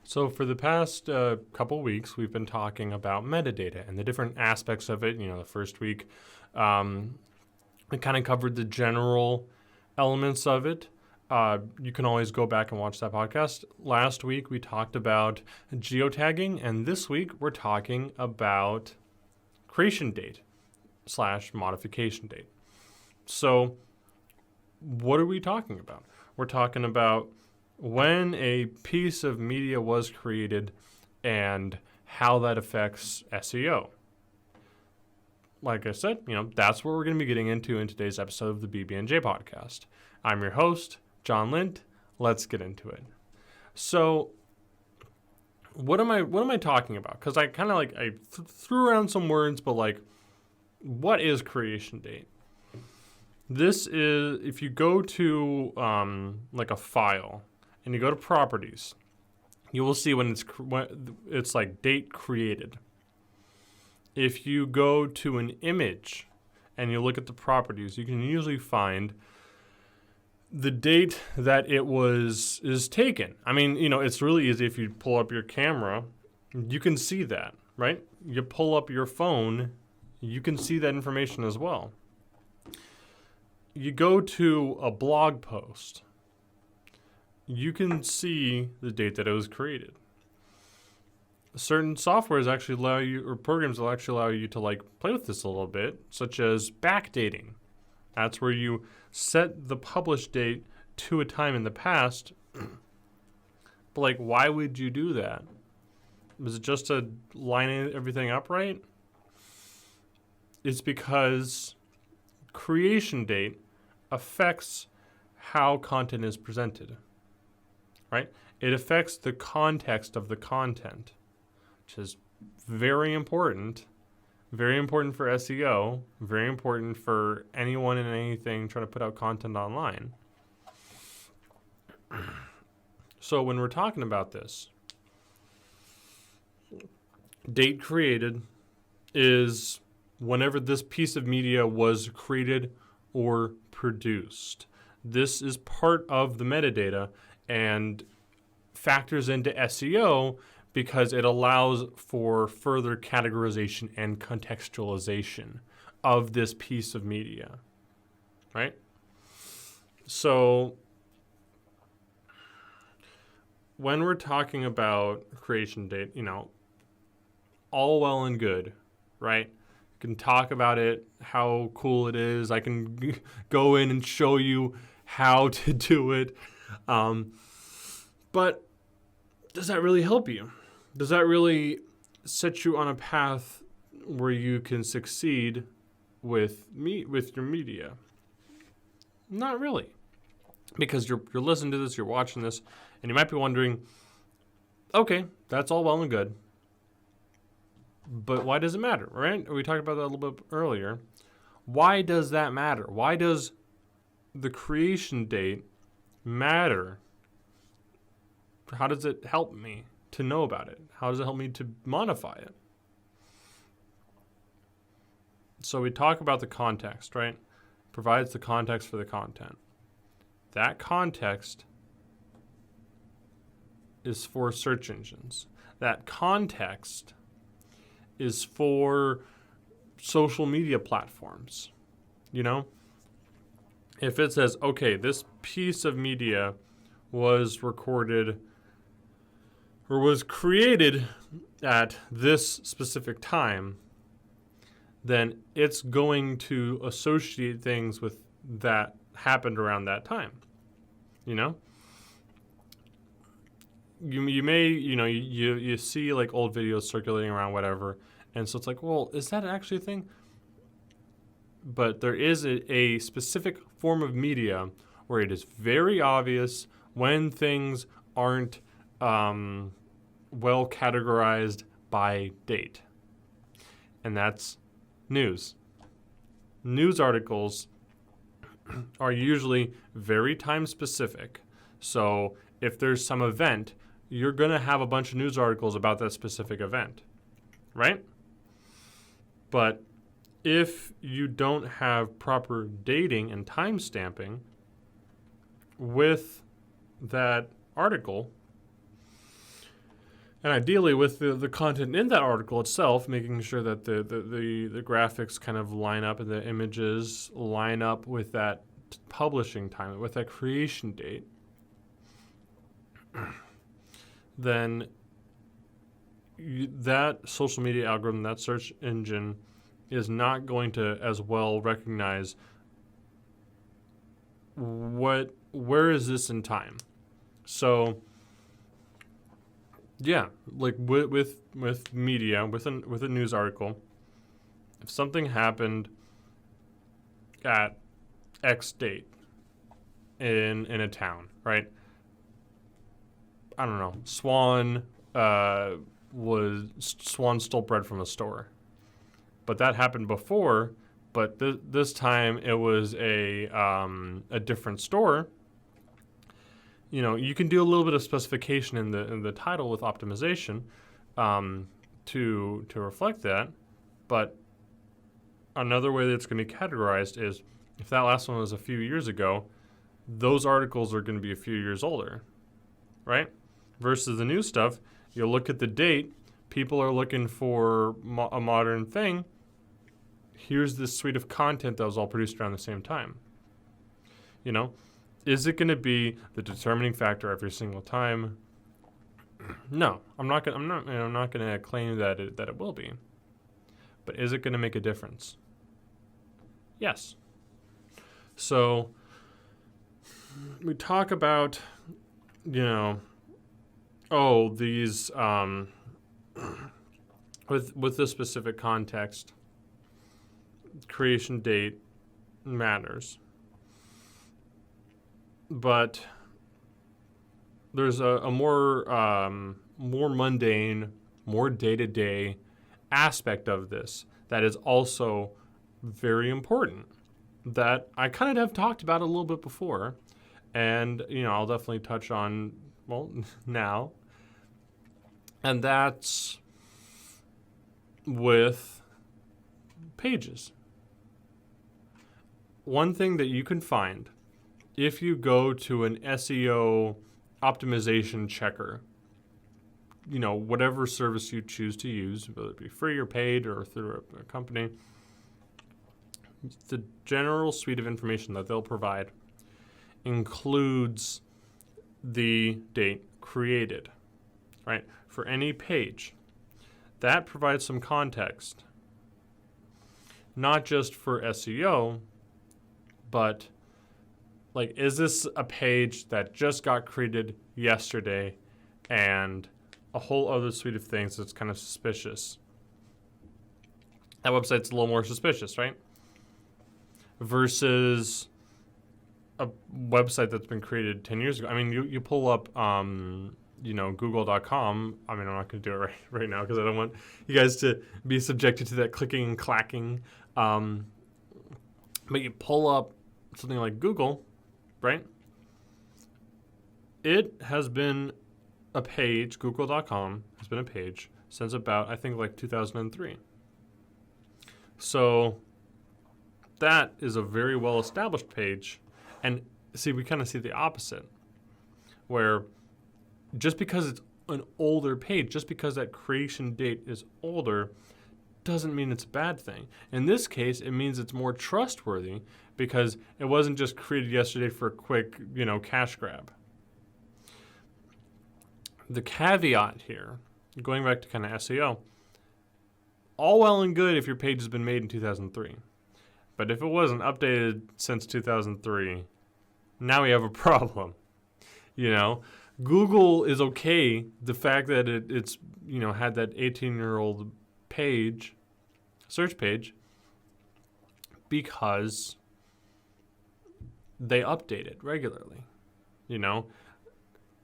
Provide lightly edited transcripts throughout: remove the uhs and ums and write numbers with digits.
So for the past couple weeks, we've been talking about metadata and the different aspects of it. The first week, we kind of covered the general elements of it. You can always go back and watch that podcast. Last week, we talked about geotagging, and this week, we're talking about creation date / modification date. So what are we talking about? We're talking about when a piece of media was created and how that affects SEO. Like I said, that's what we're going to be getting into in today's episode of the BB&J podcast. I'm your host, John Lint. Let's get into it. So, what am I talking about? Because I kind of threw around some words, but what is creation date? This is, if you go to a file and you go to properties, you will see when it's like date created. If you go to an image and you look at the properties, you can usually find the date that it is taken. I mean, it's really easy. If you pull up your camera, you can see that, right? You pull up your phone, you can see that information as well. You go to a blog post, you can see the date that it was created. Certain softwares actually allow you, or programs will actually allow you to play with this a little bit, such as backdating. That's where you set the publish date to a time in the past. But why would you do that? Was it just to line everything up right? It's because creation date affects how content is presented, right? It affects the context of the content, which is very important for SEO, very important for anyone and anything trying to put out content online. So when we're talking about this, date created is whenever this piece of media was created or produced. This is part of the metadata and factors into SEO because it allows for further categorization and contextualization of this piece of media, right? So when we're talking about creation date, all well and good, right? Can talk about it, how cool it is. I can go in and show you how to do it. But does that really help you? Does that really set you on a path where you can succeed with your media? Not really. Because you're listening to this, you're watching this, and you might be wondering, okay, that's all well and good. But why does it matter, right? We talked about that a little bit earlier. Why does that matter? Why does the creation date matter? How does it help me to know about it? How does it help me to modify it? So we talk about the context, right? Provides the context for the content. That context is for search engines. That context is for social media platforms. If it says, okay, this piece of media was recorded or was created at this specific time, then it's going to associate things with that happened around that time. You may, you see old videos circulating around, whatever, and so it's well, is that actually a thing? But there is a specific form of media where it is very obvious when things aren't well categorized by date. And that's news. News articles are usually very time specific. So if there's some event, you're going to have a bunch of news articles about that specific event, right? But if you don't have proper dating and time stamping with that article, And ideally, with the content in that article itself, making sure that the graphics kind of line up and the images line up with that publishing time, with that creation date, then that social media algorithm, that search engine, is not going to as well recognize where is this in time. So yeah, like with media, with a news article, if something happened at X date in a town, right? I don't know. Swan stole bread from a store, but that happened before. But this time it was a different store. You know, you can do a little bit of specification in the title with optimization to reflect that. But another way that's going to be categorized is if that last one was a few years ago, those articles are going to be a few years older, right? Versus the new stuff, you'll look at the date. People are looking for a modern thing. Here's this suite of content that was all produced around the same time. You know? Is it going to be the determining factor every single time? No, I'm not going to claim that it will be. But is it going to make a difference? Yes. So we talk about, these with this specific context, creation date matters. But there's a more mundane, more day-to-day aspect of this that is also very important that I kind of have talked about a little bit before, and I'll definitely touch on now, and that's with pages. One thing that you can find if you go to an SEO optimization checker, whatever service you choose to use, whether it be free or paid or through a company, the general suite of information that they'll provide includes the date created, right? For any page. That provides some context, not just for SEO, but is this a page that just got created yesterday and a whole other suite of things that's kind of suspicious? That website's a little more suspicious, right? Versus a website that's been created 10 years ago. I mean, you pull up, Google.com. I mean, I'm not going to do it right now because I don't want you guys to be subjected to that clicking and clacking. But you pull up something like Google, right? It has been a page, Google.com has been a page since about, I think, 2003. So that is a very well-established page. And see, we kind of see the opposite, where just because it's an older page, just because that creation date is older, doesn't mean it's a bad thing. In this case, it means it's more trustworthy because it wasn't just created yesterday for a quick, cash grab. The caveat here, going back to kind of SEO, all well and good if your page has been made in 2003. But if it wasn't updated since 2003, now we have a problem. Google is okay. The fact that it's had that 18-year-old page, search page, because they update it regularly.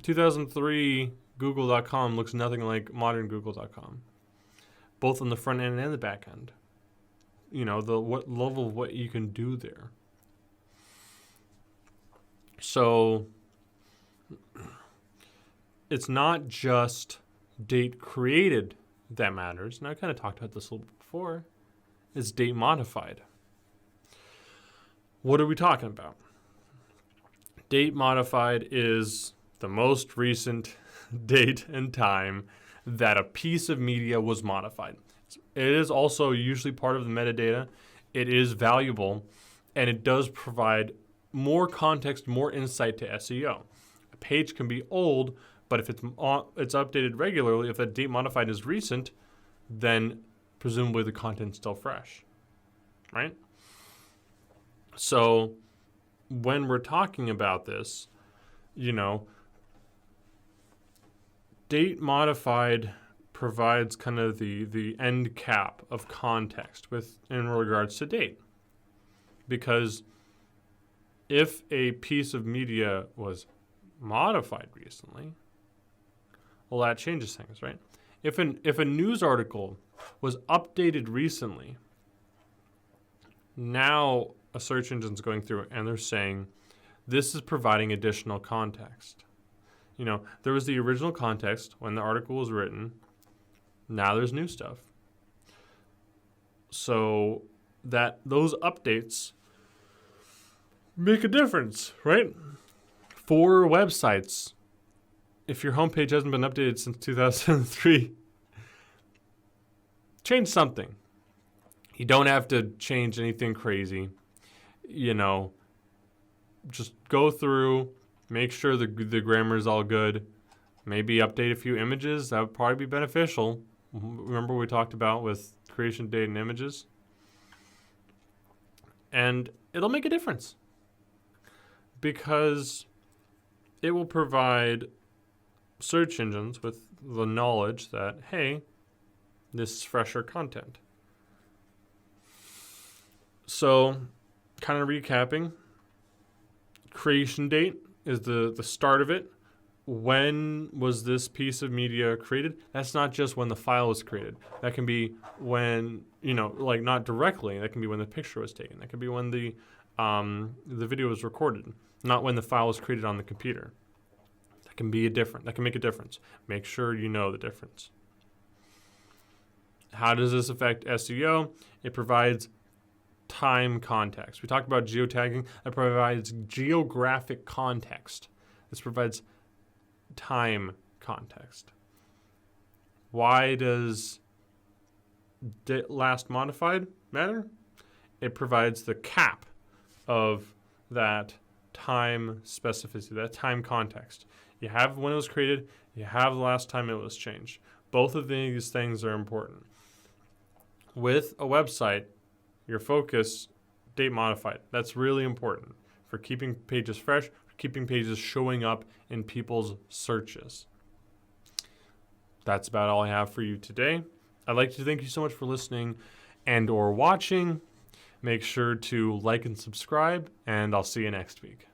2003 Google.com looks nothing like modern Google.com, both on the front end and the back end. What level of what you can do there. So it's not just date created that matters. And I kind of talked about this a little bit before. It's date modified. What are we talking about? Date modified is the most recent date and time that a piece of media was modified. It is also usually part of the metadata. It is valuable, and it does provide more context, more insight to SEO. A page can be old, but if it's updated regularly, if that date modified is recent, then presumably the content's still fresh, right? So when we're talking about this, date modified provides kind of the end cap of context in regards to date. Because if a piece of media was modified recently, well, that changes things, right? If a news article was updated recently, now a search engine's going through it and they're saying, this is providing additional context. There was the original context when the article was written. Now there's new stuff. So that those updates make a difference, right? For websites, if your homepage hasn't been updated since 2003, change something. You don't have to change anything crazy. Just go through, make sure the grammar is all good. Maybe update a few images. That would probably be beneficial. Remember we talked about with creation date and images? And it'll make a difference because it will provide search engines with the knowledge that, hey, this is fresher content. So, kind of recapping, creation date is the start of it. When was this piece of media created? That's not just when the file was created. That can be when, not directly. That can be when the picture was taken. That can be when the video was recorded, not when the file was created on the computer. That can make a difference. Make sure you know the difference. How does this affect SEO? It provides time context. We talked about geotagging. That provides geographic context. This provides time context. Why does last modified matter? It provides the cap of that time specificity, that time context. You have when it was created, you have the last time it was changed. Both of these things are important. With a website, your focus, date modified. That's really important for keeping pages fresh, for keeping pages showing up in people's searches. That's about all I have for you today. I'd like to thank you so much for listening and or watching. Make sure to like and subscribe, and I'll see you next week.